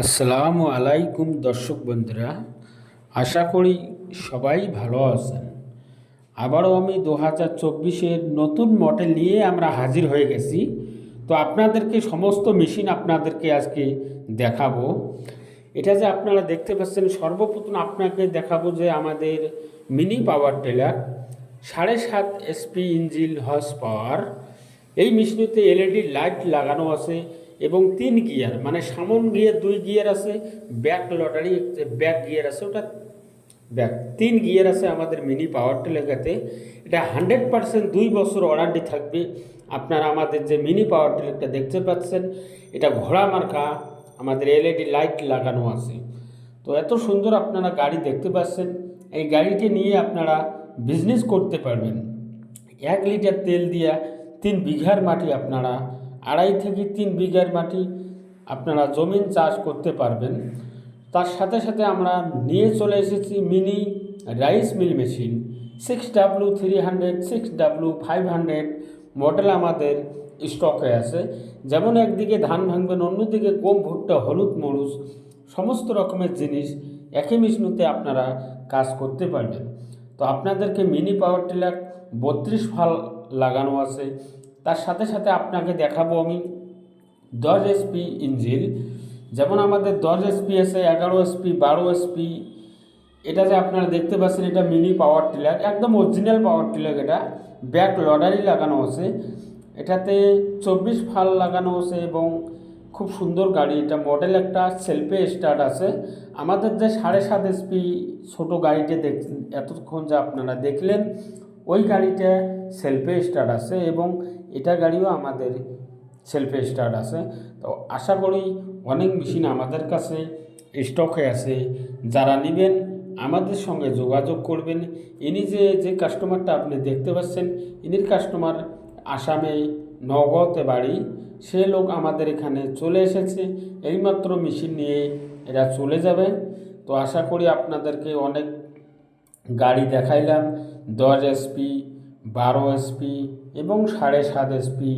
আসসালামু আলাইকুম দর্শক বন্ধুরা, আশা করি সবাই ভালো আছেন। আবারও আমি 2024-এর নতুন মডেল নিয়ে আমরা হাজির হয়ে গেছি। তো আপনাদেরকে সমস্ত মেশিন আপনাদেরকে আজকে দেখাবো। এটা যে আপনারা দেখতে পাচ্ছেন, সর্বপ্রথম আপনাকে দেখাবো যে আমাদের mini power tiller 7.5 SP engine horse power. এই মেশিনেতে এলইডি লাইট লাগানো আছে এবং 3 গিয়ার, মানে সামন গিয়ার 2 গিয়ার আছে, ব্যাক লটারি ব্যাক গিয়ার আছে, ওটা ব্যাক 3 গিয়ার আছে আমাদের মিনি পাওয়ার টিলারটাতে। এটা 100% 2 বছর ওয়ারেন্টি থাকবে। আপনারা আমাদের যে মিনি পাওয়ার টিলারটা দেখতে পাচ্ছেন, এটা ঘোড়া মার্কা আমাদের এলইডি লাইট লাগানো আছে। তো এত সুন্দর আপনারা গাড়ি দেখতে পাচ্ছেন। এই গাড়িটি নিয়ে আপনারা বিজনেস করতে পারবেন। 1 লিটার তেল দিয়া 3 বিঘার মাটি আপনারা 2.5 থেকে 3 বিঘার মাটি আপনারা জমিন চাষ করতে পারবেন। তার সাথে সাথে আমরা নিয়ে চলে এসেছি mini rice mill machine 6W300 6W500 model আমাদের স্টকে আছে। যেমন একদিকে ধান ভাঙবেন, অন্যদিকে গম, ভুট্টা, হলুদ, মরুচ সমস্ত রকমের জিনিস একই মেশিনেতে আপনারা কাজ করতে পারবেন। তো আপনাদেরকে মিনি পাওয়ার টিলার 32 ফাল লাগানো আছে। তার সাথে সাথে আপনাকে দেখাবো আমি 10 এসপি ইঞ্জিন। যেমন আমাদের 10 এসপি আছে, 11 এসপি, 12 এসপি। এটা যে আপনারা দেখতে পাচ্ছেন, এটা মিনি পাওয়ার টিলার, একদম অরিজিনাল পাওয়ার টিলার। এটা ব্যাক লডারি লাগানো আছে, এটাতে 24 ফাল লাগানো আছে এবং খুব সুন্দর গাড়ি। এটা মডেল একটা সেলফে স্টার্ট আছে। আমাদের যে 7.5 এসপি ছোটো গাড়িটা এতক্ষণ যে আপনারা দেখলেন, ওই গাড়িটা সেলফে স্টার্ট আছে এবং এটা গাড়িও আমাদের সেলফে স্টার্ট আছে। তো আশা করি অনেক মেশিন আমাদের কাছে স্টকে আছে। যারা নেবেন আমাদের সঙ্গে যোগাযোগ করবেন। ইনি যে কাস্টমারটা আপনি দেখতে পাচ্ছেন, ইনির কাস্টমার আসামে নওগাঁতে বাড়ি। সে লোক আমাদের এখানে চলে এসেছে, এইমাত্র মেশিন নিয়ে এরা চলে যাবে। তো আশা করি আপনাদেরকে অনেক গাড়ি দেখাইলাম, 10 এসপি, 12 এসপি এবং 7.5 এসপি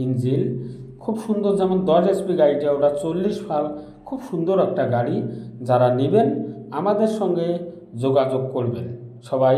ইঞ্জিন। খুব সুন্দর, যেমন 10 এসপি গাড়িটা, ওটা 40 ফাল, খুব সুন্দর একটা গাড়ি। যারা নেবেন আমাদের সঙ্গে যোগাযোগ করবেন সবাই।